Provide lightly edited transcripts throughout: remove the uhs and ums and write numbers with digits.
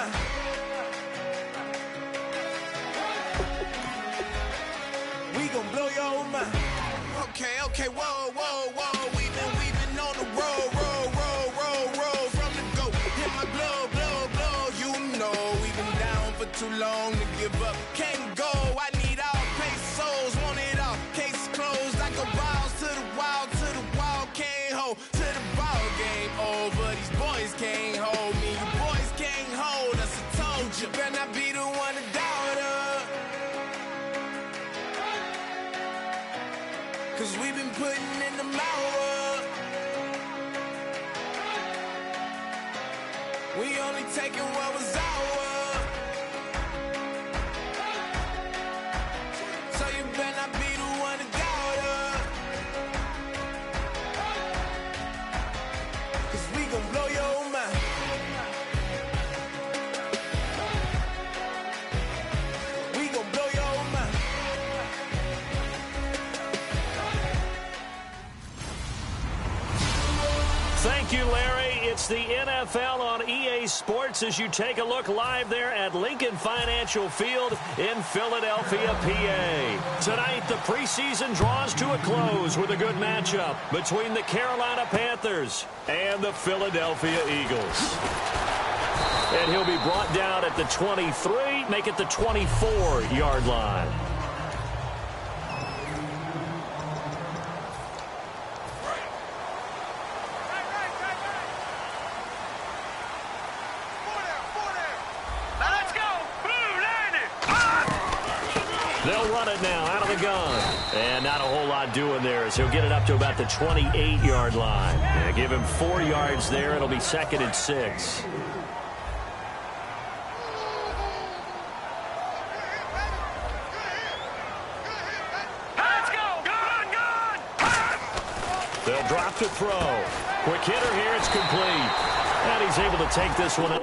mind. We gon' blow your mind. Okay, whoa, whoa, whoa. We been on the road from the go. Hit my blow. You know we been down for too long to give up. Can't go. I need all pesos, want it all. Case closed like a wild to the wild. Can't hold to the ball game over. These boys can't hold me. You boys can't hold us. I told you, better not be the one to doubt us. 'Cause we been putting in the hours. We only taking what was ours. So you better not be the one to doubt us. 'Cause we gon' blow your mind. We gon' blow your mind. Thank you, Larry. It's the NFL on EA Sports as you take a look live there at Lincoln Financial Field in Philadelphia, PA. Tonight, the preseason draws to a close with a good matchup between the Carolina Panthers and the Philadelphia Eagles. And he'll be brought down at the 23, make it the 24-yard line. They'll run it now out of the gun. And not a whole lot doing there as he'll get it up to about the 28-yard line. Yeah, give him 4 yards there. It'll be 2nd and 6. They'll drop to throw. Quick hitter here. It's complete. And he's able to take this one up.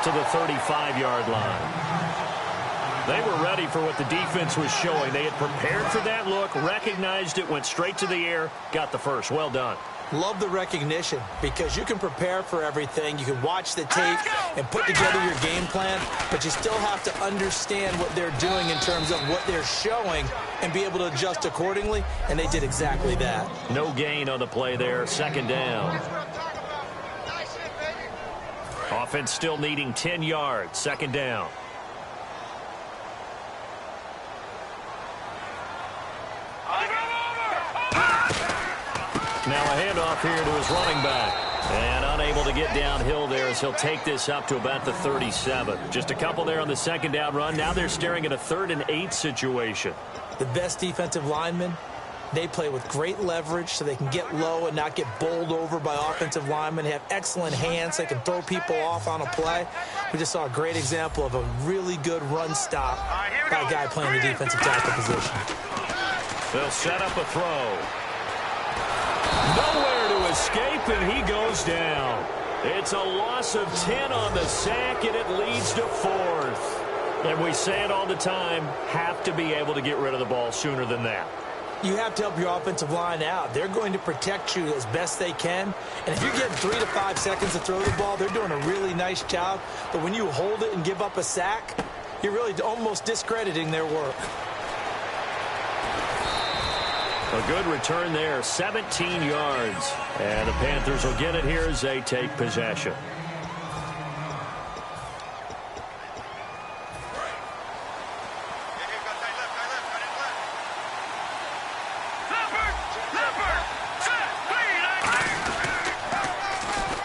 To the 35-yard line. They were ready for what the defense was showing. They had prepared for that look, recognized it, went straight to the air, got the first. Well done. Love the recognition because you can prepare for everything. You can watch the tape and put together your game plan, but you still have to understand what they're doing in terms of what they're showing and be able to adjust accordingly, and they did exactly that. No gain on the play there, 2nd down. Offense still needing 10 yards, 2nd down. Now a handoff here to his running back. And unable to get downhill there as he'll take this up to about the 37. Just a couple there on the 2nd down run. Now they're staring at a 3rd and 8 situation. The best defensive linemen, they play with great leverage so they can get low and not get bowled over by offensive linemen. They have excellent hands. They can throw people off on a play. We just saw a great example of a really good run stop by a guy playing the defensive tackle position. They'll set up a throw. Nowhere to escape, and he goes down. It's a loss of 10 on the sack, and it leads to 4th. And we say it all the time, have to be able to get rid of the ball sooner than that. You have to help your offensive line out. They're going to protect you as best they can. And if you're getting 3 to 5 seconds to throw the ball, they're doing a really nice job. But when you hold it and give up a sack, you're really almost discrediting their work. A good return there, 17 yards. And the Panthers will get it here as they take possession.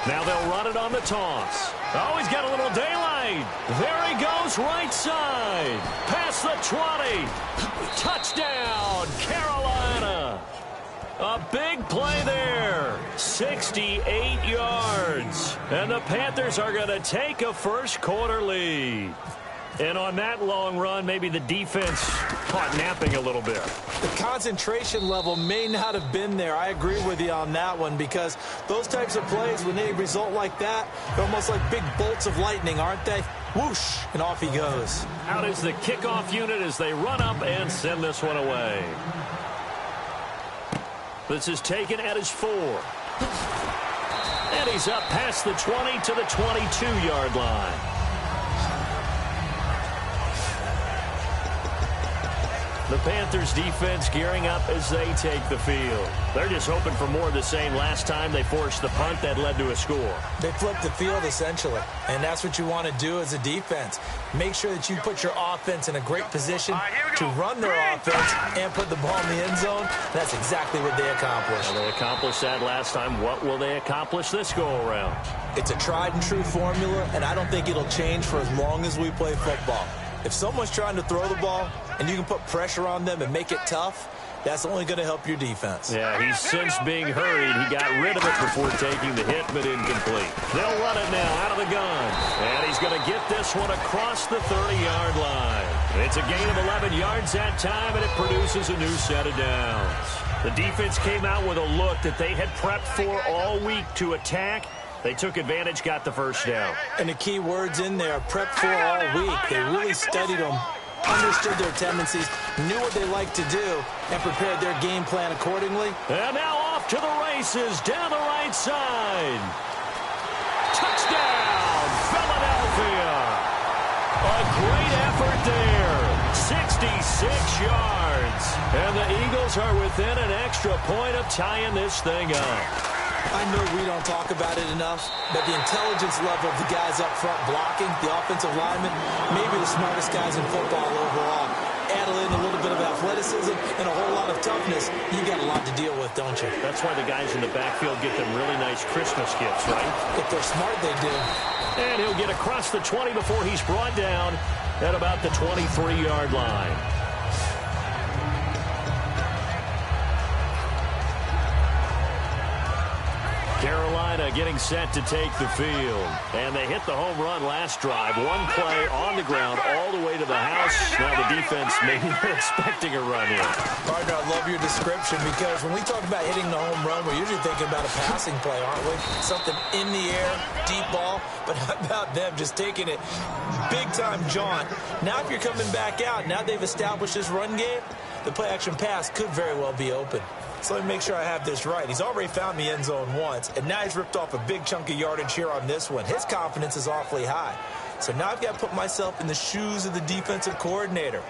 Now they'll run it on the toss. Oh, he's got a little daylight. There he goes, right side. Past the 20. Touchdown, Carolina. A big play there. 68 yards. And the Panthers are going to take a first-quarter lead. And on that long run, maybe the defense caught napping a little bit. The concentration level may not have been there. I agree with you on that one, because those types of plays, when they result like that, they're almost like big bolts of lightning, aren't they? Whoosh, and off he goes. Out is the kickoff unit as they run up and send this one away. This is taken at his 4. And he's up past the 20 to the 22-yard line. The Panthers defense gearing up as they take the field. They're just hoping for more of the same. Last time they forced the punt that led to a score. They flipped the field, essentially, and that's what you want to do as a defense. Make sure that you put your offense in a great position to run their offense and put the ball in the end zone. That's exactly what they accomplished. Well, they accomplished that last time. What will they accomplish this go-around? It's a tried-and-true formula, and I don't think it'll change for as long as we play football. If someone's trying to throw the ball and you can put pressure on them and make it tough, that's only going to help your defense. Yeah, he's since being hurried. He got rid of it before taking the hit, but incomplete. They'll run it now out of the gun. And he's going to get this one across the 30-yard line. It's a gain of 11 yards that time, and it produces a new set of downs. The defense came out with a look that they had prepped for all week to attack. They took advantage, got the first down. And the key words in there, prepped for all week. They really studied them, understood their tendencies, knew what they like to do, and prepared their game plan accordingly. And now off to the races down the right side. Touchdown, Philadelphia. A great effort there. 66 yards. And the Eagles are within an extra point of tying this thing up. I know we don't talk about it enough, but the intelligence level of the guys up front blocking, the offensive linemen, maybe the smartest guys in football overall. Add in a little bit of athleticism and a whole lot of toughness, you got a lot to deal with, don't you? That's why the guys in the backfield get them really nice Christmas gifts, right? If they're smart, they do. And he'll get across the 20 before he's brought down at about the 23-yard line. Carolina getting set to take the field. And they hit the home run last drive. One play on the ground all the way to the house. Now the defense maybe expecting a run here. Partner, I love your description, because when we talk about hitting the home run, we're usually thinking about a passing play, aren't we? Something in the air, deep ball. But how about them just taking it big-time jaunt? Now if you're coming back out, now they've established this run game, the play-action pass could very well be open. So let me make sure I have this right. He's already found the end zone once, and now he's ripped off a big chunk of yardage here on this one. His confidence is awfully high. So now I've got to put myself in the shoes of the defensive coordinator.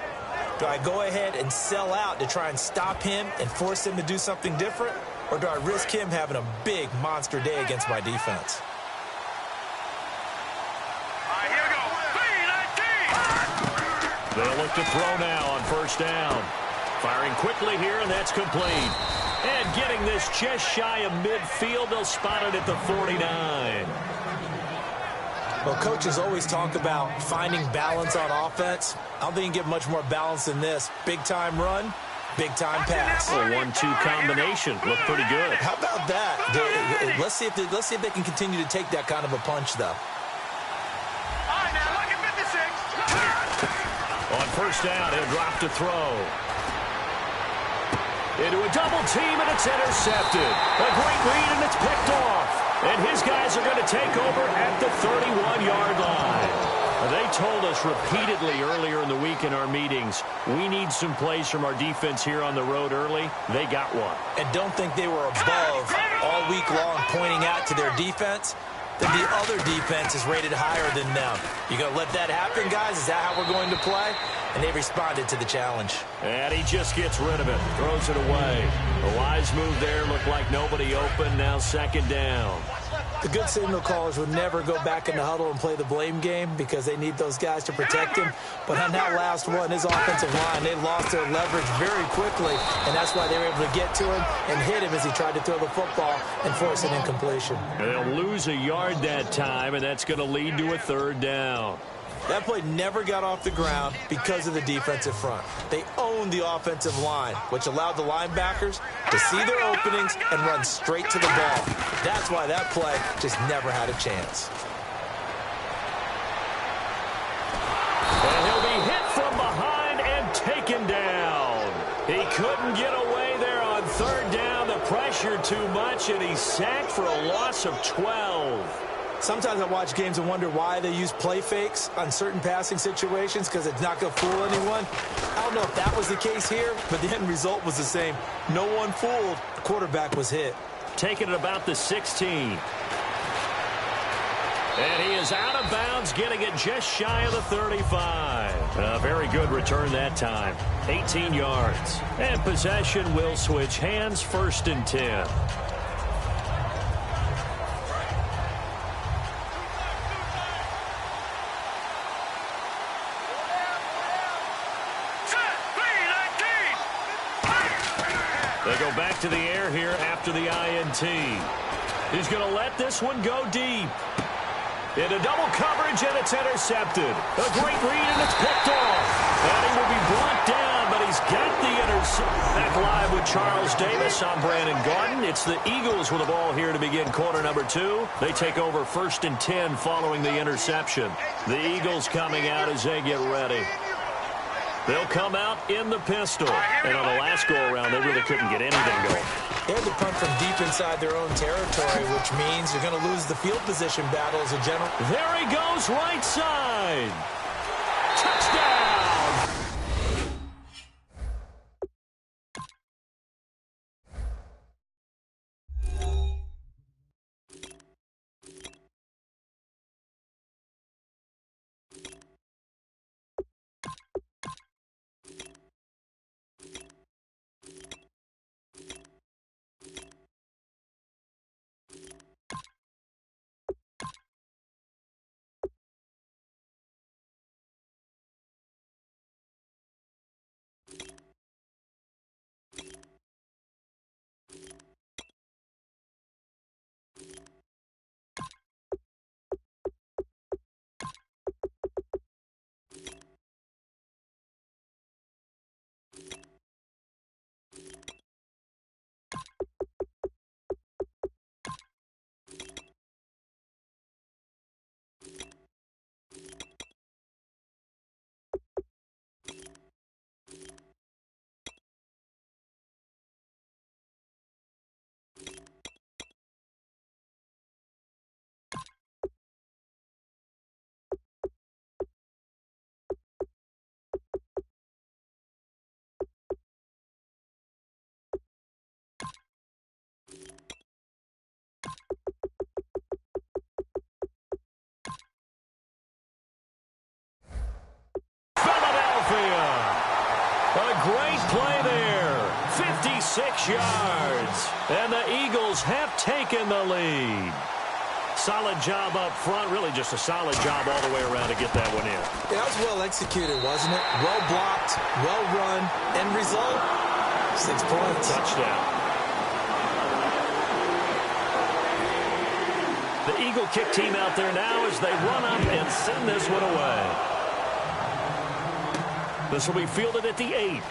Do I go ahead and sell out to try and stop him and force him to do something different? Or do I risk him having a big monster day against my defense? They'll look to throw now on first down. Firing quickly here, and that's complete. And getting this just shy of midfield, they'll spot it at the 49. Well, coaches always talk about finding balance on offense. I don't think you can get much more balance than this. Big-time run, big-time pass. A 1-2 combination. Looked pretty good. How about that? Let's see if they can continue to take that kind of a punch, though. On first down, he'll drop to throw. Into a double team, and it's intercepted. A great read, and it's picked off. And his guys are going to take over at the 31-yard line. They told us repeatedly earlier in the week in our meetings, we need some plays from our defense here on the road early. They got one. And don't think they were above all week long pointing out to their defense. Then the other defense is rated higher than them. You going to let that happen, guys? Is that how we're going to play? And they responded to the challenge. And he just gets rid of it. Throws it away. A wise move there. Looked like nobody open. Now second down. The good signal callers would never go back in the huddle and play the blame game because they need those guys to protect him. But on that last one, his offensive line, they lost their leverage very quickly, and that's why they were able to get to him and hit him as he tried to throw the football and force an incompletion. They'll lose a yard that time, and that's going to lead to a third down. That play never got off the ground because of the defensive front. They owned the offensive line, which allowed the linebackers to see their openings and run straight to the ball. That's why that play just never had a chance. And he'll be hit from behind and taken down. He couldn't get away there on third down. The pressure too much, and he's sacked for a loss of 12. Sometimes I watch games and wonder why they use play fakes on certain passing situations, because it's not going to fool anyone. I don't know if that was the case here, but the end result was the same. No one fooled. The quarterback was hit. Taking it about the 16. And he is out of bounds, getting it just shy of the 35. A very good return that time. 18 yards. And possession will switch hands, 1st and 10. They go back to the air here after the INT. He's going to let this one go deep. Into double coverage, and it's intercepted. A great read, and it's picked off. And he will be brought down, but he's got the interception. Back live with Charles Davis. I'm Brandon Garden. It's the Eagles with the ball here to begin quarter number 2. They take over 1st and 10 following the interception. The Eagles coming out as they get ready. They'll come out in the pistol. And on the last go-around, they really couldn't get anything going. They had to punt from deep inside their own territory, which means you're going to lose the field position battle as a general. There he goes, right side. Touchdown! Great play there. 56 yards. And the Eagles have taken the lead. Solid job up front. Really just a solid job all the way around to get that one in. Yeah, that was well executed, wasn't it? Well blocked, well run. End result, 6 points. Touchdown. The Eagle kick team out there now as they run up and send this one away. This will be fielded at the 8.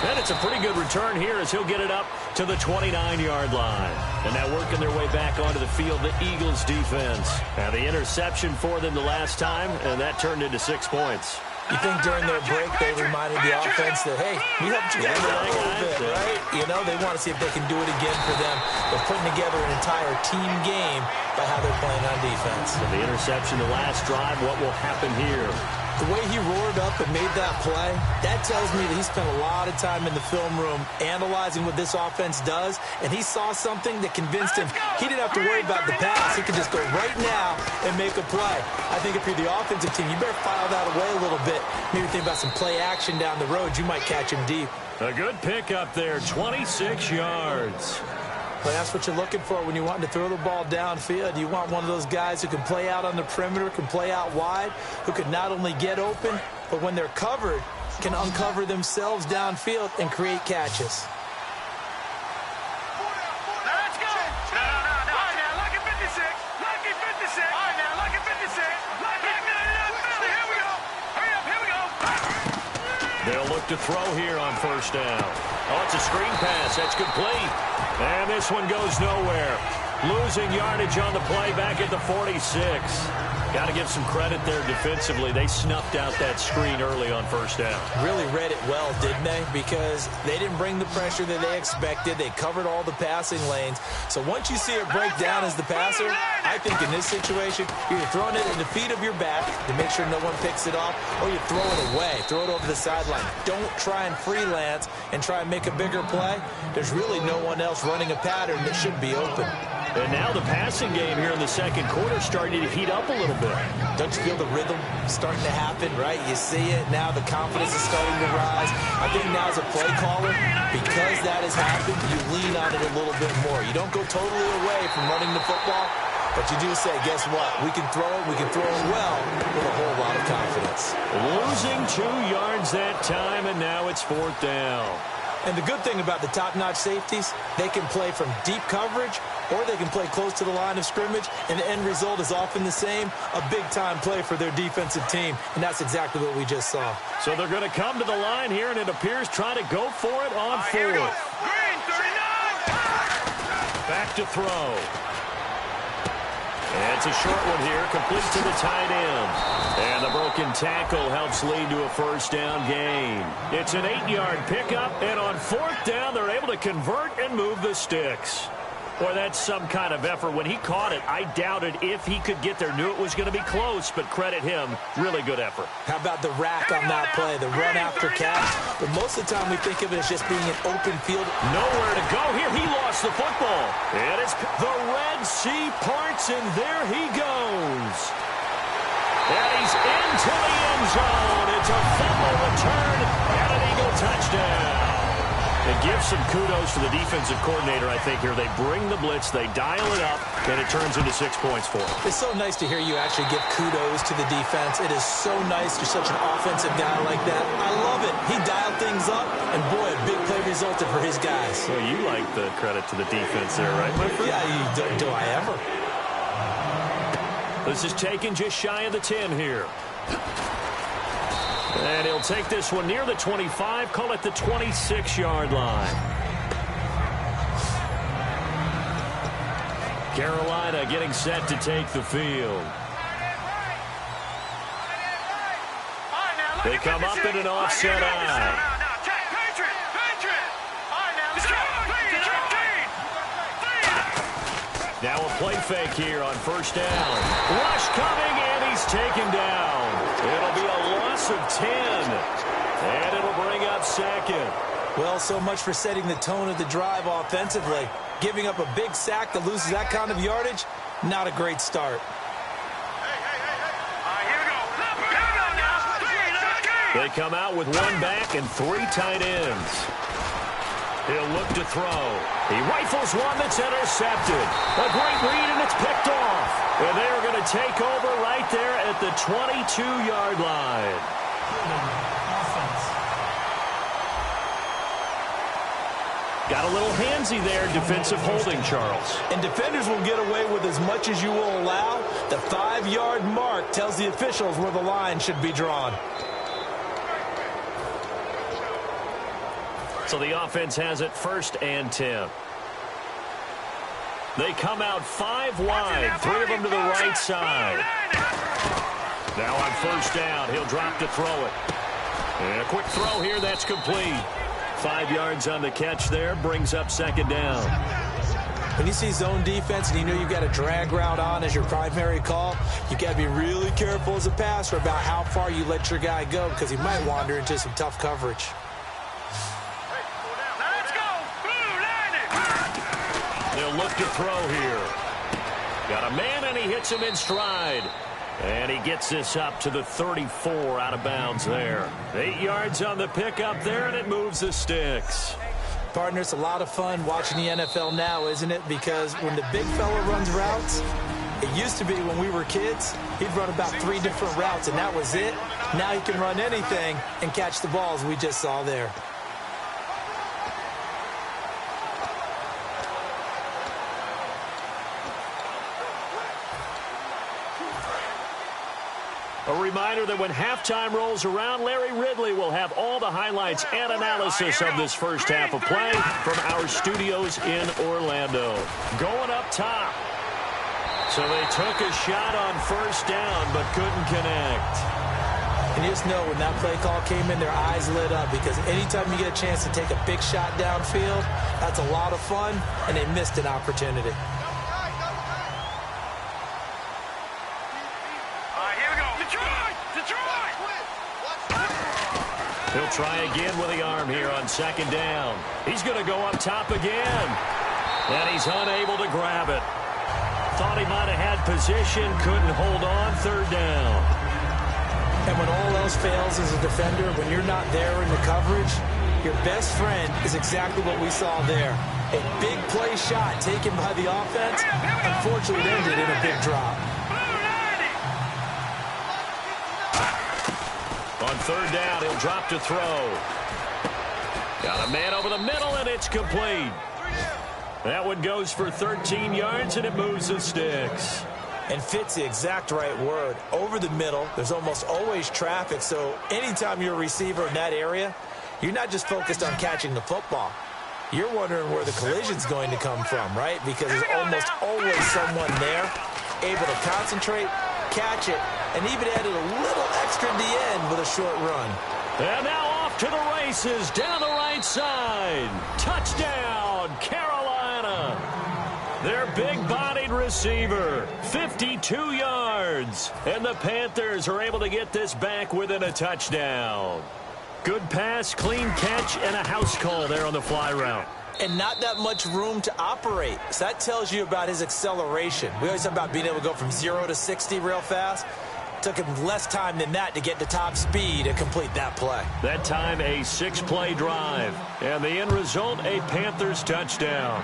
And it's a pretty good return here as he'll get it up to the 29-yard line. And now working their way back onto the field, the Eagles defense. Now the interception for them the last time, and that turned into 6 points. You think during their break they reminded the offense that, hey, we helped you guys out a little bit, right? You know, they want to see if they can do it again for them. They're putting together an entire team game by how they're playing on defense. So the interception the last drive, what will happen here? The way he roared up and made that play, that tells me that he spent a lot of time in the film room analyzing what this offense does, and he saw something that convinced him he didn't have to worry about the pass. He could just go right now and make a play. I think if you're the offensive team, you better file that away a little bit. Maybe think about some play action down the road. You might catch him deep. A good pickup there, 26 yards. But that's what you're looking for when you want to throw the ball downfield. You want one of those guys who can play out on the perimeter, can play out wide, who can not only get open, but when they're covered, can uncover themselves downfield and create catches. Let's go. No. All right, now, lucky 56. Lucky 56. All right, now, lucky 56. Lucky 56. Here we go. Hurry up, here we go. They'll look to throw here on first down. Oh, it's a screen pass. That's complete. And this one goes nowhere. Losing yardage on the play back at the 46. Got to give some credit there defensively. They snuffed out that screen early on first down. Really read it well, didn't they? Because they didn't bring the pressure that they expected. They covered all the passing lanes. So once you see it break down as the passer, I think in this situation, you're throwing it at the feet of your back to make sure no one picks it off, or you throw it away. Throw it over the sideline. Don't try and freelance and try and make a bigger play. There's really no one else running a pattern that should be open. And now the passing game here in the second quarter starting to heat up a little bit. Don't you feel the rhythm starting to happen, right? You see it now. The confidence is starting to rise. I think now as a play caller, because that has happened, you lean on it a little bit more. You don't go totally away from running the football, but you do say, guess what? We can throw it. We can throw it well with a whole lot of confidence. Losing 2 yards that time, and now it's 4th down. And the good thing about the top-notch safeties, they can play from deep coverage or they can play close to the line of scrimmage, and the end result is often the same, a big-time play for their defensive team, and that's exactly what we just saw. So they're going to come to the line here, and it appears trying to go for it on 4th. Green, 39. Back to throw. And it's a short one here, complete to the tight end. And the broken tackle helps lead to a first down gain. It's an 8-yard pickup, and on 4th down, they're able to convert and move the sticks. Boy, that's some kind of effort. When he caught it, I doubted if he could get there. Knew it was going to be close, but credit him. Really good effort. How about the rack on that play, the run after catch? But most of the time we think of it as just being an open field. Nowhere to go here. He lost the football. It is the Red Sea parts, and there he goes. And he's into the end zone. It's a fumble return and an Eagle touchdown. It gives some kudos to the defensive coordinator, I think, here. They bring the blitz, they dial it up, and it turns into 6 points for them. It's so nice to hear you actually give kudos to the defense. It is so nice. You're such an offensive guy like that. I love it. He dialed things up, and boy, a big play resulted for his guys. Well, you like the credit to the defense there, right, my friend? Yeah, do I ever? This is taken just shy of the 10 here. And he'll take this one near the 25, call it the 26-yard line. Carolina getting set to take the field. They come up in an offset eye. Now a play fake here on first down. Rush coming, and he's taken down. It'll be a loss of 10, and it'll bring up second. Well, so much for setting the tone of the drive offensively. Giving up a big sack that loses that kind of yardage, not a great start. They come out with 1 back and 3 tight ends. He'll look to throw. He rifles one that's intercepted. A great read, and it's picked off. And they're going to take over right there at the 22-yard line. Got a little handsy there, defensive holding, Charles. And defenders will get away with as much as you will allow. The 5-yard mark tells the officials where the line should be drawn. So the offense has it 1st and 10. They come out 5 wide, 3 of them to the right side. Now on first down, he'll drop to throw it. And a quick throw here, that's complete. 5 yards on the catch there, brings up 2nd down. When you see zone defense and you know you've got a drag route on as your primary call, you've got to be really careful as a passer about how far you let your guy go because he might wander into some tough coverage. They'll look to throw here. Got a man, and he hits him in stride. And he gets this up to the 34 out of bounds there. 8 yards on the pickup there, and it moves the sticks. Partner, it's a lot of fun watching the NFL now, isn't it? Because when the big fella runs routes, it used to be when we were kids, he'd run about 3 different routes, and that was it. Now he can run anything and catch the balls we just saw there. A reminder that when halftime rolls around, Larry Ridley will have all the highlights and analysis of this first half of play from our studios in Orlando. Going up top. So they took a shot on first down but couldn't connect. And you just know when that play call came in, their eyes lit up because anytime you get a chance to take a big shot downfield, that's a lot of fun, and they missed an opportunity. He'll try again with the arm here on second down. He's going to go up top again. And he's unable to grab it. Thought he might have had position, couldn't hold on, third down. And when all else fails as a defender, when you're not there in the coverage, your best friend is exactly what we saw there. A big play shot taken by the offense. Unfortunately, it ended in a big drop. On third down, he'll drop to throw. Got a man over the middle, and it's complete. That one goes for 13 yards, and it moves the sticks. And fits the exact right word. Over the middle, there's almost always traffic, so anytime you're a receiver in that area, you're not just focused on catching the football. You're wondering where the collision's going to come from, right? Because there's almost always someone there able to concentrate, catch it, and even added a little extra at the end with a short run. And now off to the races down the right side. Touchdown, Carolina. Their big-bodied receiver, 52 yards. And the Panthers are able to get this back within a touchdown. Good pass, clean catch, and a house call there on the fly route. And not that much room to operate. So that tells you about his acceleration. We always talk about being able to go from 0 to 60 real fast. Took him less time than that to get to top speed to complete that play. That time a 6-play drive. And the end result, a Panthers touchdown.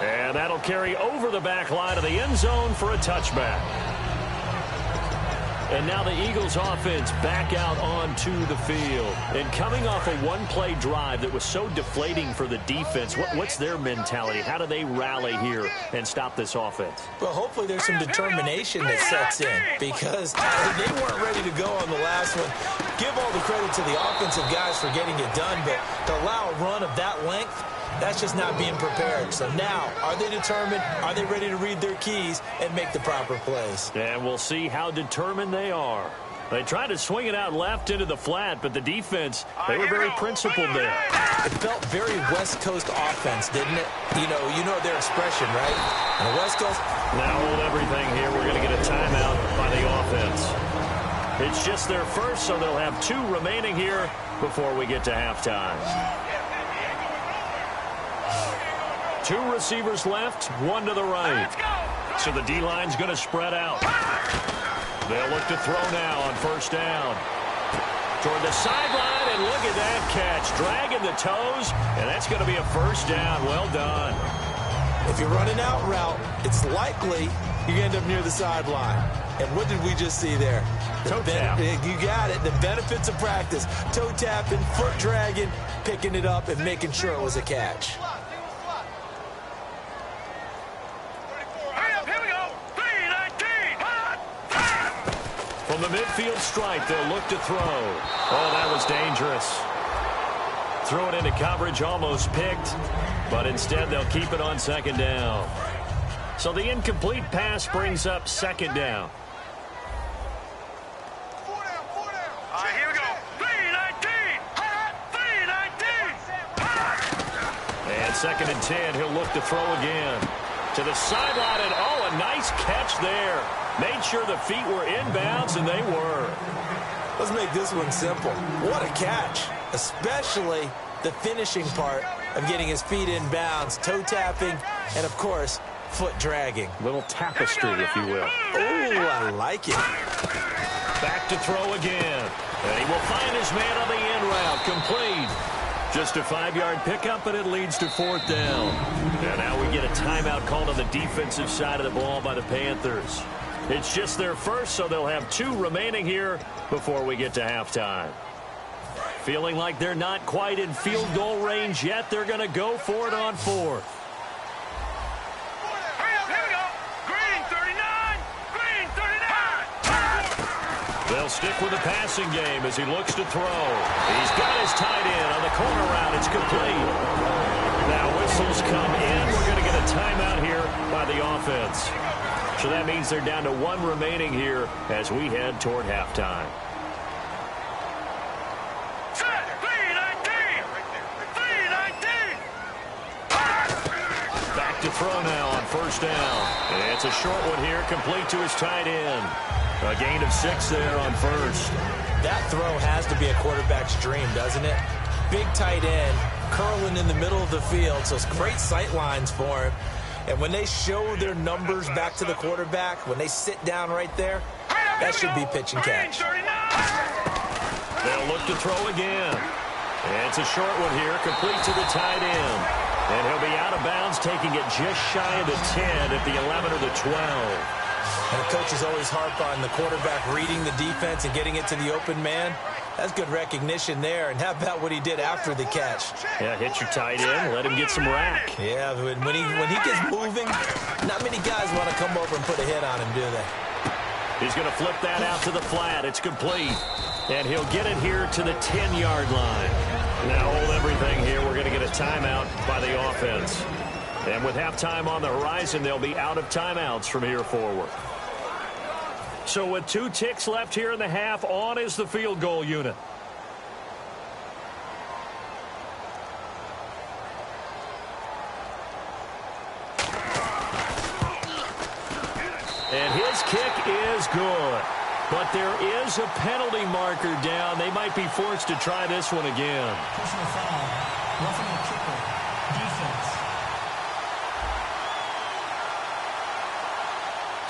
And that'll carry over the back line of the end zone for a touchback. And now the Eagles offense back out onto the field. And coming off a one-play drive that was so deflating for the defense, what's their mentality? How do they rally here and stop this offense? Well, hopefully there's some determination that sets in because they weren't ready to go on the last one. Give all the credit to the offensive guys for getting it done, but to allow a run of that length, that's just not being prepared. So now, are they determined? Are they ready to read their keys and make the proper plays? And we'll see how determined they are. They tried to swing it out left into the flat, but the defense, they were very principled there. It felt very West Coast offense, didn't it? You know their expression, right? And the West Coast. Now hold everything here. We're going to get a timeout by the offense. It's just their first, so they'll have 2 remaining here before we get to halftime. 2 receivers left, 1 to the right. So the D-line's going to spread out. They'll look to throw now on first down. Toward the sideline, and look at that catch. Dragging the toes, and that's going to be a first down. Well done. If you're running out route, it's likely you end up near the sideline. And what did we just see there? Toe tap. You got it. The benefits of practice. Toe tapping, foot dragging, picking it up, and making sure it was a catch. From the midfield stripe, they'll look to throw. Oh, that was dangerous. Throw it into coverage, almost picked, but instead they'll keep it on second down. So the incomplete pass brings up second down. Here we go. 3-19. 3-19. And second and 10, he'll look to throw again. To the sideline, and oh, a nice catch there. Made sure the feet were inbounds, and they were. Let's make this one simple. What a catch, especially the finishing part of getting his feet in bounds, toe tapping, and, of course, foot dragging. Little tapestry, if you will. Ooh, I like it. Back to throw again. And he will find his man on the in route. Complete. Just a 5-yard pickup, and it leads to fourth down. And now we get a timeout called on the defensive side of the ball by the Panthers. It's just their first, so they'll have 2 remaining here before we get to halftime. Feeling like they're not quite in field goal range yet, they're going to go for it on fourth. Here we go. Green 39. Green 39. They'll stick with the passing game as he looks to throw. He's got his tight end on the corner route. It's complete. Now whistles come in. We're going to get a timeout here by the offense. So that means they're down to one remaining here as we head toward halftime. Back to throw now on first down. It's a short one here, complete to his tight end. A gain of 6 there on first. That throw has to be a quarterback's dream, doesn't it? Big tight end, curling in the middle of the field, so it's great sight lines for him. And when they show their numbers back to the quarterback, when they sit down right there, that should be pitch and catch. They'll look to throw again. It's a short one here, complete to the tight end. And he'll be out of bounds, taking it just shy of the 10 at the 11 or the 12. And the coaches always harp on the quarterback reading the defense and getting it to the open man. That's good recognition there. And how about what he did after the catch? Yeah, hit your tight end, let him get some rack. Yeah, when he gets moving, not many guys want to come over and put a hit on him, do they? He's going to flip that out to the flat. It's complete. And he'll get it here to the 10-yard line. Now hold everything here. We're going to get a timeout by the offense. And with halftime on the horizon, they'll be out of timeouts from here forward. So with 2 ticks left here in the half, on is the field goal unit. And his kick is good. But there is a penalty marker down. They might be forced to try this one again. Personal foul. Roughing the kicker. Defense.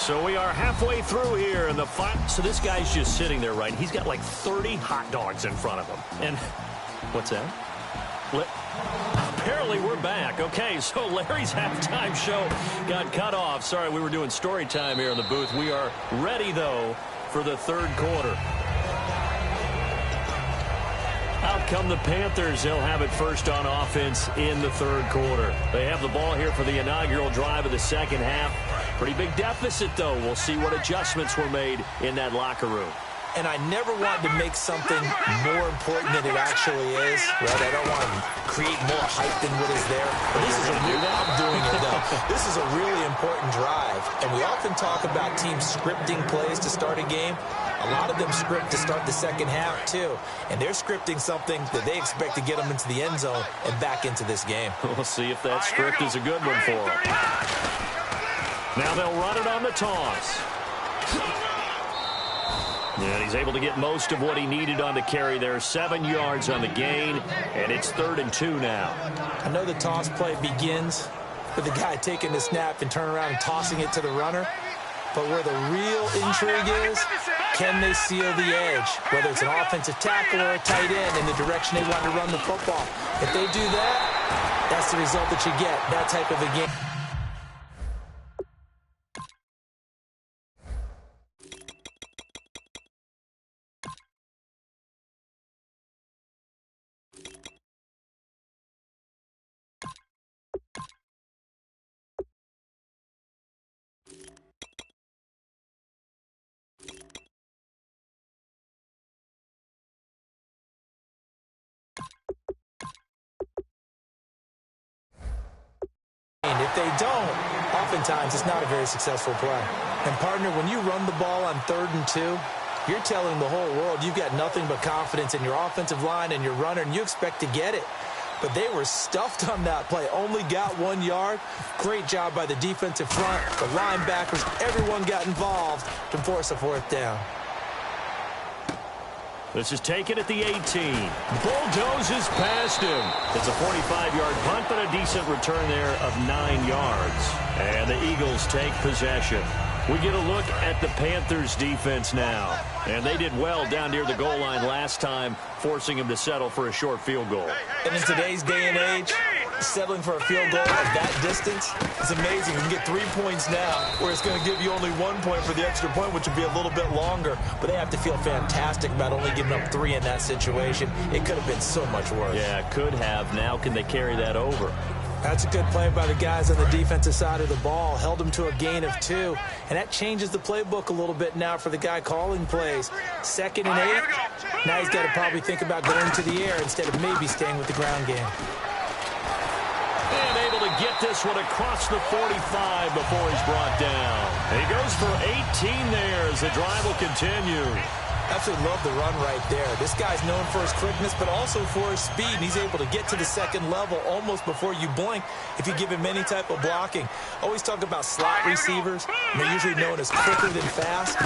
So we are halfway through here in the fight. So this guy's just sitting there, right? He's got like 30 hot dogs in front of him. And what's that? Apparently we're back. Okay, so Larry's halftime show got cut off. Sorry, we were doing story time here in the booth. We are ready, though, for the third quarter. Out come the Panthers. They'll have it first on offense in the third quarter. They have the ball here for the inaugural drive of the second half. Pretty big deficit, though. We'll see what adjustments were made in that locker room. And I never wanted to make something more important than it actually is, right? I don't want to create more hype than what is there. But this is I'm doing it, though. This is a really important drive. And we often talk about teams scripting plays to start a game. A lot of them script to start the second half, too. And they're scripting something that they expect to get them into the end zone and back into this game. We'll see if that script is a good one for them. Now they'll run it on the toss. And he's able to get most of what he needed on the carry there. 7 yards on the gain, and it's 3rd and 2 now. I know the toss play begins with the guy taking the snap and turning around and tossing it to the runner. But where the real intrigue is, can they seal the edge? Whether it's an offensive tackle or a tight end in the direction they want to run the football. If they do that, that's the result that you get, that type of a game. And if they don't, oftentimes it's not a very successful play. And, partner, when you run the ball on 3rd and 2, you're telling the whole world you've got nothing but confidence in your offensive line and your runner, and you expect to get it. But they were stuffed on that play, only got 1 yard. Great job by the defensive front, the linebackers, everyone got involved to force a 4th down. This is taken at the 18. Bulldozes past him. It's a 45-yard punt, but a decent return there of 9 yards. And the Eagles take possession. We get a look at the Panthers defense now. And they did well down near the goal line last time, forcing him to settle for a short field goal. And in today's day and age, settling for a field goal of that distance is amazing. You can get 3 points now, where it's going to give you only 1 point for the extra point, which would be a little bit longer. But they have to feel fantastic about only giving up 3 in that situation. It could have been so much worse. Yeah, it could have. Now can they carry that over? That's a good play by the guys on the defensive side of the ball. Held them to a gain of 2. And that changes the playbook a little bit now for the guy calling plays. 2nd and 8. Now he's got to probably think about going to the air instead of maybe staying with the ground game. And able to get this one across the 45 before he's brought down. He goes for 18 there as the drive will continue. Absolutely love the run right there. This guy's known for his quickness, but also for his speed. And he's able to get to the 2nd level almost before you blink if you give him any type of blocking. Always talk about slot receivers. And they're usually known as quicker than fast.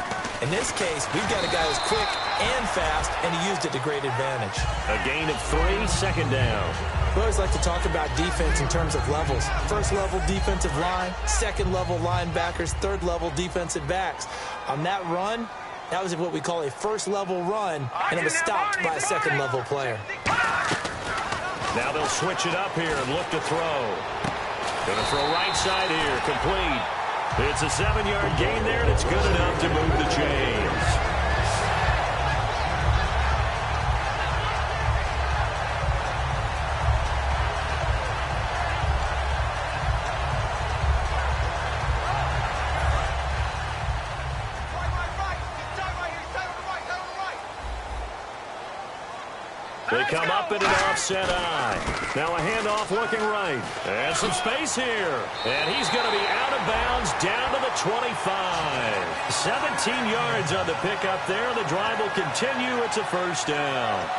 In this case, we've got a guy who's quick and fast, and he used it to great advantage. A gain of 3, 2nd down. We always like to talk about defense in terms of levels. 1st level defensive line, 2nd level linebackers, 3rd level defensive backs. On that run, that was what we call a 1st level run, and it was stopped by a 2nd level player. Now they'll switch it up here and look to throw. Going to throw right side here, complete. It's a 7-yard gain there, and it's good enough to move the chains. They come up in an offset eye. Now a handoff looking right. And some space here. And he's going to be out of bounds down to the 25. 17 yards on the pickup there. The drive will continue. It's a 1st down.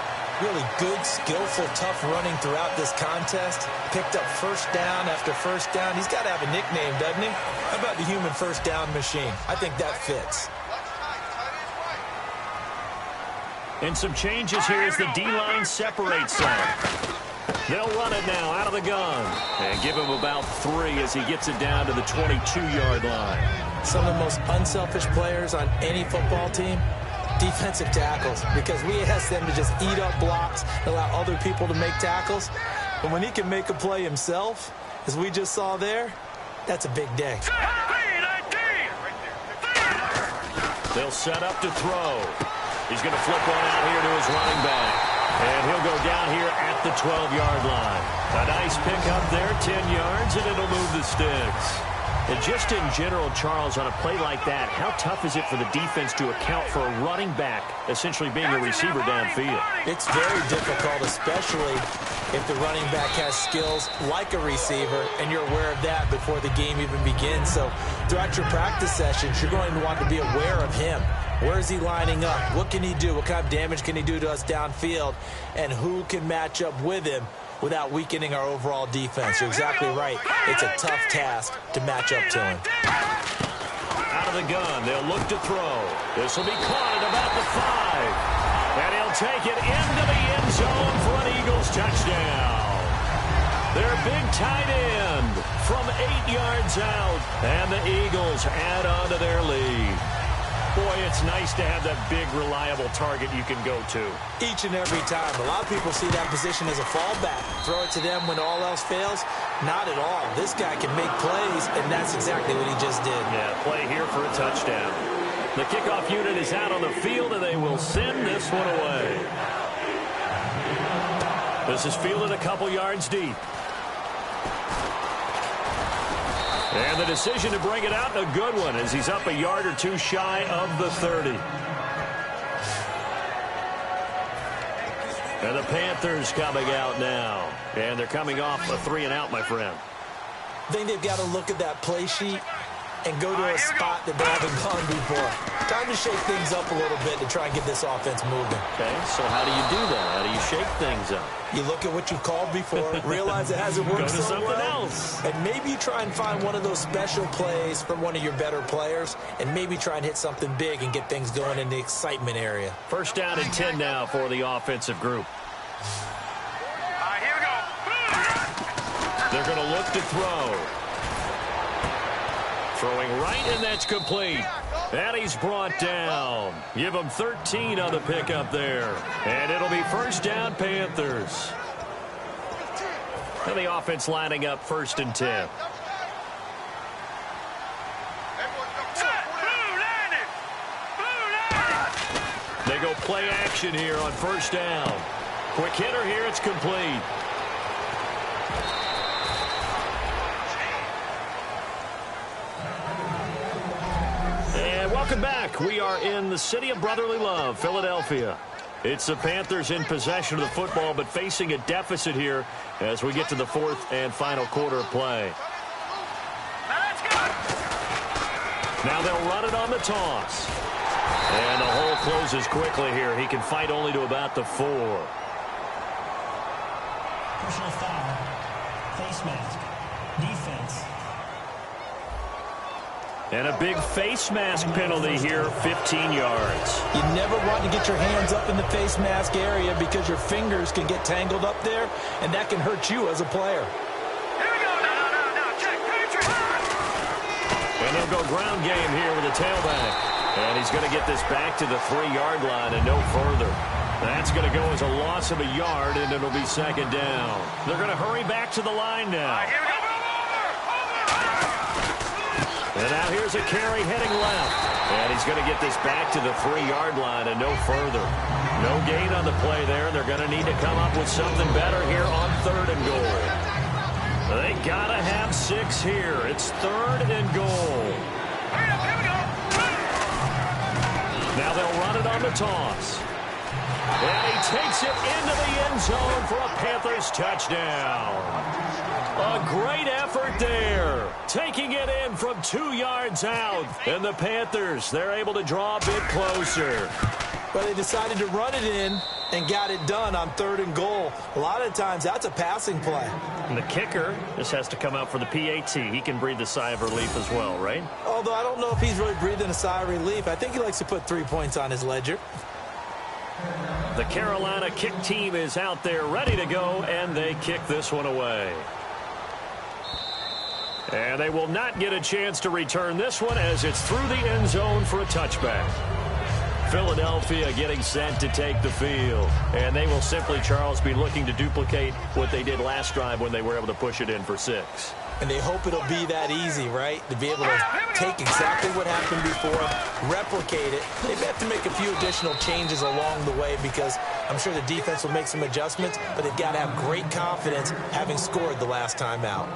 Really good, skillful, tough running throughout this contest. Picked up 1st down after 1st down. He's got to have a nickname, doesn't he? How about the human 1st down machine? I think that fits. And some changes here as the D-line separates some. They'll run it now out of the gun. And give him about 3 as he gets it down to the 22-yard line. Some of the most unselfish players on any football team, defensive tackles. Because we ask them to just eat up blocks, allow other people to make tackles. But when he can make a play himself, as we just saw there, that's a big day. They'll set up to throw. He's going to flip one out here to his running back. And he'll go down here at the 12-yard line. A nice pickup there, 10 yards, and it'll move the sticks. And just in general, Charles, on a play like that, how tough is it for the defense to account for a running back essentially being a receiver downfield? It's very difficult, especially if the running back has skills like a receiver, and you're aware of that before the game even begins. So throughout your practice sessions, you're going to want to be aware of him. Where is he lining up? What can he do? What kind of damage can he do to us downfield? And who can match up with him without weakening our overall defense? You're exactly right. It's a tough task to match up to him. Out of the gun, they'll look to throw. This will be caught at about the 5. And he'll take it into the end zone for an Eagles touchdown. Their big tight end from 8 yards out. And the Eagles add on to their lead. Boy, it's nice to have that big, reliable target you can go to. Each and every time. A lot of people see that position as a fallback. Throw it to them when all else fails. Not at all. This guy can make plays, and that's exactly what he just did. Yeah, play here for a touchdown. The kickoff unit is out on the field, and they will send this one away. This is fielded a couple yards deep. And the decision to bring it out, a good one, as he's up a yard or 2 shy of the 30. And the Panthers coming out now. And they're coming off a 3-and-out, my friend. I think they've got to look at that play sheet and go to a spot that they haven't gone before. Time to shake things up a little bit to try and get this offense moving. Okay, so how do you do that? How do you shake things up? You look at what you've called before, realize it hasn't worked Go to so something well, else. and maybe you try and find one of those special plays from one of your better players, and maybe try and hit something big and get things going in the excitement area. 1st down and 10 now for the offensive group. Here we go. They're going to look to throw. Throwing right, and that's complete. And he's brought down. Give him 13 on the pickup there. And it'll be 1st down, Panthers. And the offense lining up 1st and 10. They go play action here on 1st down. Quick hitter here, it's complete. Welcome back. We are in the city of brotherly love, Philadelphia. It's the Panthers in possession of the football, but facing a deficit here as we get to the fourth and final quarter of play. Now they'll run it on the toss. And the hole closes quickly here. He can fight only to about the 4. Personal foul. Face mask. Defense. And a big face mask penalty here, 15 yards. You never want to get your hands up in the face mask area because your fingers can get tangled up there, and that can hurt you as a player. Here we go. No. Check. And they'll go ground game here with a tailback. And he's going to get this back to the 3-yard line and no further. That's going to go as a loss of a yard, and it'll be second down. They're going to hurry back to the line now. Here we go. And now here's a carry heading left. And he's going to get this back to the 3-yard line and no further. No gain on the play there. They're going to need to come up with something better here on 3rd and goal. They got to have 6 here. It's 3rd and goal. Here we go. Now they'll run it on the toss. And he takes it into the end zone for a Panthers touchdown. A great effort there. Taking it in from 2 yards out. And the Panthers, they're able to draw a bit closer. But they decided to run it in and got it done on 3rd and goal. A lot of times, that's a passing play. And the kicker just has to come out for the PAT. He can breathe a sigh of relief as well, right? Although I don't know if he's really breathing a sigh of relief. I think he likes to put 3 points on his ledger. The Carolina kick team is out there ready to go, and they kick this one away. And they will not get a chance to return this one as it's through the end zone for a touchback. Philadelphia getting set to take the field. And they will simply, Charles, be looking to duplicate what they did last drive when they were able to push it in for 6. And they hope it'll be that easy, right? To be able to take exactly what happened before, replicate it. They have to make a few additional changes along the way because I'm sure the defense will make some adjustments, but they've got to have great confidence having scored the last time out.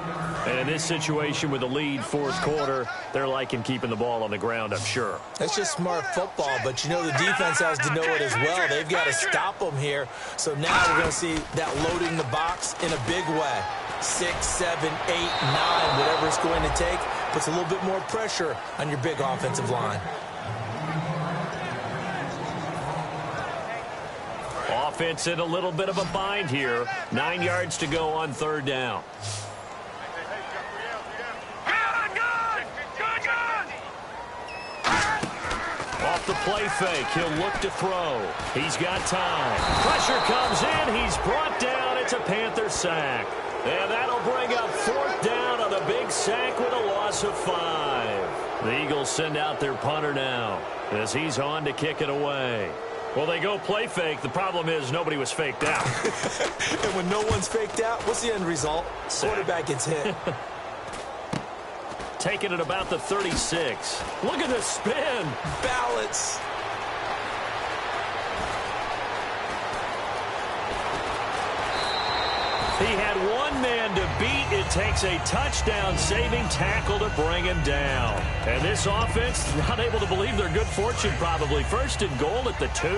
And in this situation with the lead 4th quarter, they're liking keeping the ball on the ground, I'm sure. That's just smart football, but you know the defense has to know it as well. They've got to stop them here. So now we're going to see that loading the box in a big way. 6, 7, 8, 9, whatever it's going to take, puts a little bit more pressure on your big offensive line. Offense in a little bit of a bind here. 9 yards to go on 3rd down. Off the play fake, he'll look to throw. He's got time. Pressure comes in. He's brought down. It's a Panther sack. And that'll bring up 4th down on the big sack with a loss of 5. The Eagles send out their punter now as he's on to kick it away. Well, they go play fake. The problem is nobody was faked out. And when no one's faked out, what's the end result? Quarterback gets hit. Taking it about the 36. Look at the spin. Balance. He had one man to beat. It takes a touchdown-saving tackle to bring him down. And this offense not able to believe their good fortune probably. 1st and goal at the 2.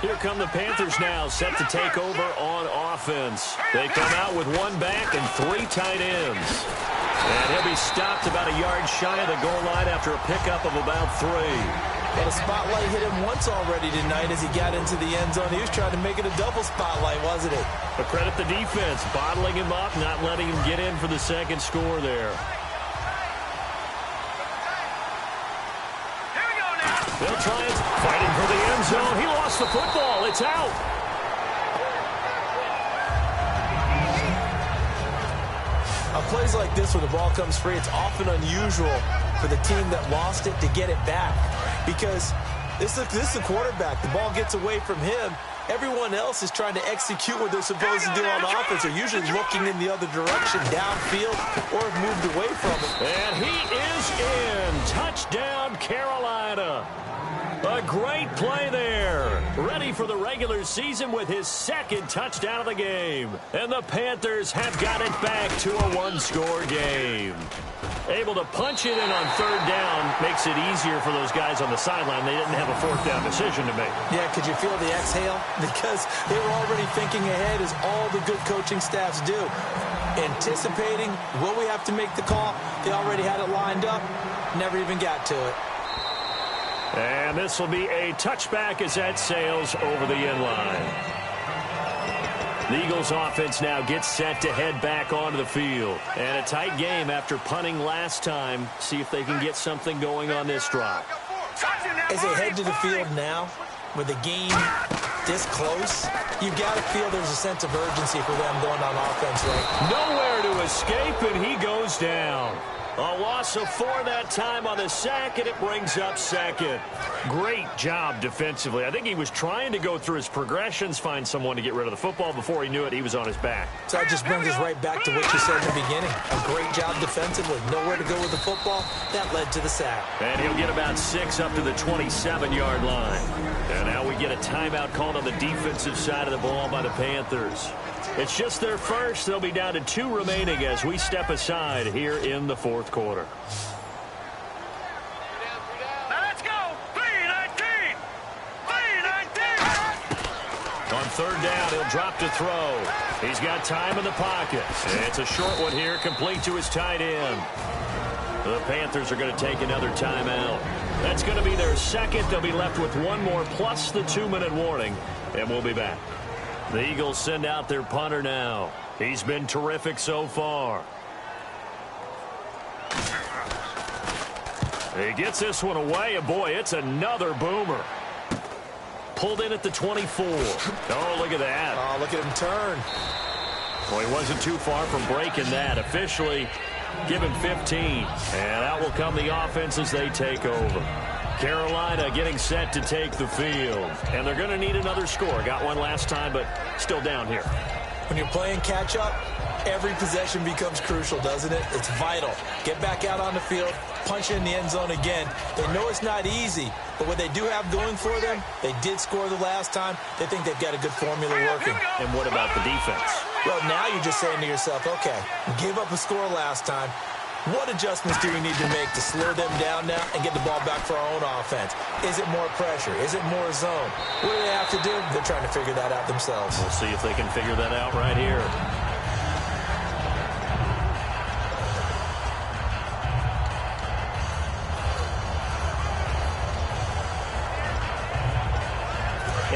Here come the Panthers now, set to take over on offense. They come out with 1 back and 3 tight ends. And he'll be stopped about a yard shy of the goal line after a pickup of about 3. Well, the spotlight hit him once already tonight as he got into the end zone. He was trying to make it a double spotlight, wasn't it? But credit the defense, bottling him up, not letting him get in for the second score there. Here we go now. They'll try it, fighting for the end zone. He lost the football. It's out. On plays like this, when the ball comes free, it's often unusual for the team that lost it to get it back. Because this is the quarterback. The ball gets away from him. Everyone else is trying to execute what they're supposed to do on offense. They're usually looking in the other direction, downfield, or have moved away from it. And he is in. Touchdown, Carolina. A great play there. ready for the regular season with his second touchdown of the game. And the Panthers have got it back to a one-score game. Able to punch it in on third down makes it easier for those guys on the sideline. They didn't have a fourth down decision to make. Yeah, could you feel the exhale? Because they were already thinking ahead, as all the good coaching staffs do. Anticipating, will we have to make the call? They already had it lined up, never even got to it. And this will be a touchback as that sails over the end line. The Eagles offense now gets set to head back onto the field. And a tight game after punting last time. See if they can get something going on this drive. As they head to the field now, with the game this close, you've got to feel there's a sense of urgency for them going on offense, right? Nowhere to escape, and he goes down. A loss of 4 that time on the sack, and it brings up second. Great job defensively. I think he was trying to go through his progressions, find someone to get rid of the football. Before he knew it, he was on his back. So that just brings us right back to what you said in the beginning. A great job defensively. Nowhere to go with the football. That led to the sack. And he'll get about 6 up to the 27-yard line. And now we get a timeout called on the defensive side of the ball by the Panthers. It's just their first. They'll be down to 2 remaining as we step aside here in the fourth quarter. Now let's go. 3-19. 3-19. On third down, he'll drop to throw. He's got time in the pocket. It's a short one here, complete to his tight end. The Panthers are going to take another timeout. That's going to be their second. They'll be left with 1 more plus the 2-minute warning, and we'll be back. The Eagles send out their punter now. He's been terrific so far. He gets this one away, and boy, it's another boomer. Pulled in at the 24. Oh, look at that. Oh, look at him turn. Well, he wasn't too far from breaking that. Officially, give him 15. And out will come the offense as they take over. Carolina getting set to take the field. And they're going to need another score. Got one last time, but still down here. When you're playing catch-up, every possession becomes crucial, doesn't it? It's vital. Get back out on the field, punch in the end zone again. They know it's not easy, but what they do have going for them, they did score the last time. They think they've got a good formula working. And what about the defense? Well, now you're just saying to yourself, okay, we gave up a score last time. What adjustments do we need to make to slow them down now and get the ball back for our own offense? Is it more pressure? Is it more zone? What do they have to do? They're trying to figure that out themselves. We'll see if they can figure that out right here.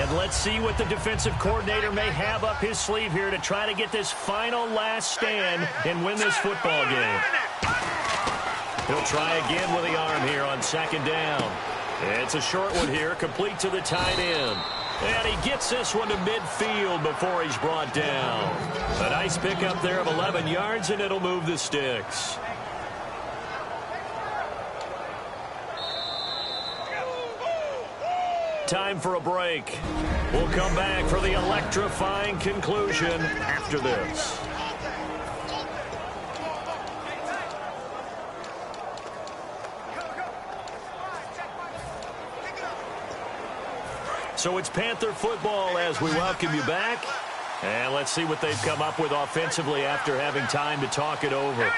And let's see what the defensive coordinator may have up his sleeve here to try to get this final last stand and win this football game. He'll try again with the arm here on second down. It's a short one here, complete to the tight end. And he gets this one to midfield before he's brought down. A nice pickup there of 11 yards, and it'll move the sticks. Time for a break. We'll come back for the electrifying conclusion after this. So it's Panther football as we welcome you back. And let's see what they've come up with offensively after having time to talk it over.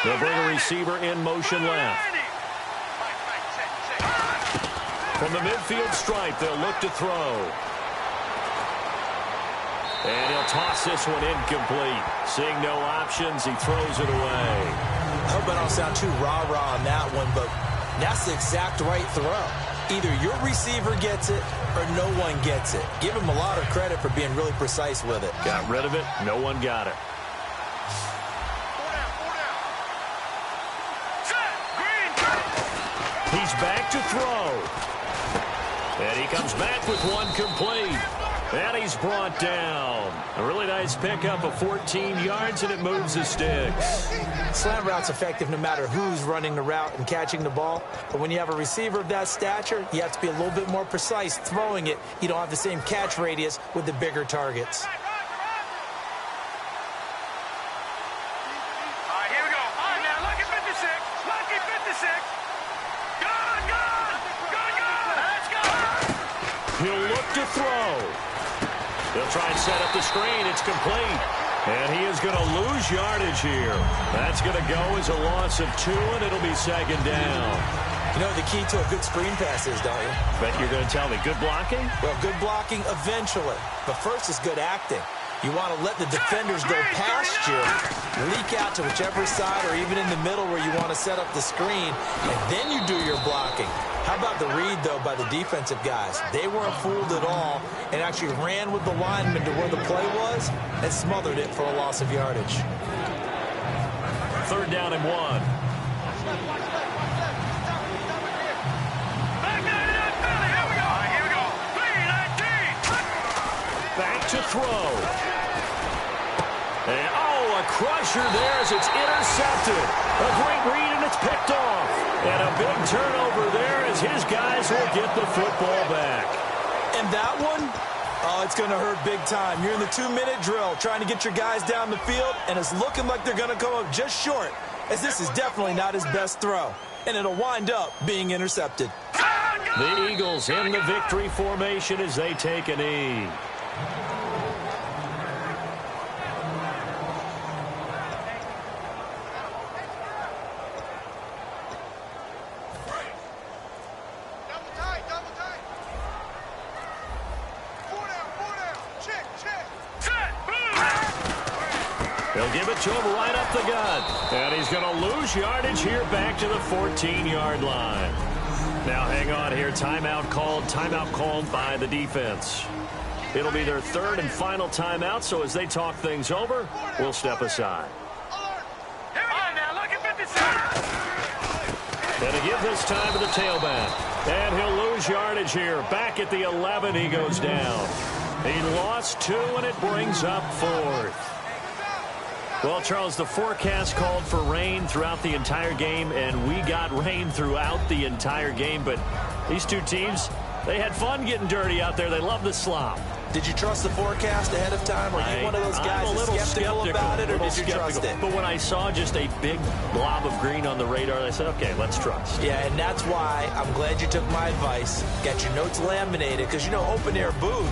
They'll bring a receiver in motion left. From the midfield stripe, they'll look to throw. And he'll toss this one incomplete. Seeing no options, he throws it away. I hope I don't sound too rah-rah on that one, but that's the exact right throw. Either your receiver gets it or no one gets it. Give him a lot of credit for being really precise with it. Got rid of it. No one got it. He's back to throw. And he comes back with one complete. And he's brought down. A really nice pickup of 14 yards, and it moves the sticks. Slant route's effective no matter who's running the route and catching the ball. But when you have a receiver of that stature, you have to be a little bit more precise throwing it. You don't have the same catch radius with the bigger targets. All right, here we go. All right, now, lucky 56. Lucky 56. Good. Let's go. He'll look throw. He'll try and set up the screen. It's complete. And he is going to lose yardage here. That's going to go as a loss of 2, and it'll be second down. You know the key to a good screen pass is, don't you? Bet you're going to tell me good blocking? Well, good blocking eventually. But first is good acting. You want to let the defenders go past you, leak out to whichever side or even in the middle where you want to set up the screen, and then you do your blocking. How about the read, though, by the defensive guys? They weren't fooled at all and actually ran with the lineman to where the play was and smothered it for a loss of yardage. 3rd down and 1. Back to throw. And, a crusher there as it's intercepted. A great read, and it's picked off. And a big turnover there as his guys will get the football back. And that one, it's going to hurt big time. You're in the 2-minute drill trying to get your guys down the field, and it's looking like they're going to come up just short, as this is definitely not his best throw. And it'll wind up being intercepted. The Eagles in the victory formation as they take a knee. They'll give it to him right up the gut. And he's going to lose yardage here back to the 14-yard line. Now hang on here. Timeout called by the defense. It'll be their 3rd and final timeout, so as they talk things over, we'll step aside. And to give this time to the tailback. And he'll lose yardage here. Back at the 11, he goes down. He lost 2, and it brings up 4th. Well, Charles, the forecast called for rain throughout the entire game, and we got rain throughout the entire game. But these two teams, they had fun getting dirty out there. They love the slop. Did you trust the forecast ahead of time? Or are you one of those guys that's skeptical about it, or did you trust it? But when I saw just a big blob of green on the radar, I said, okay, let's trust. Yeah, and that's why I'm glad you took my advice, got your notes laminated, because, open-air booth,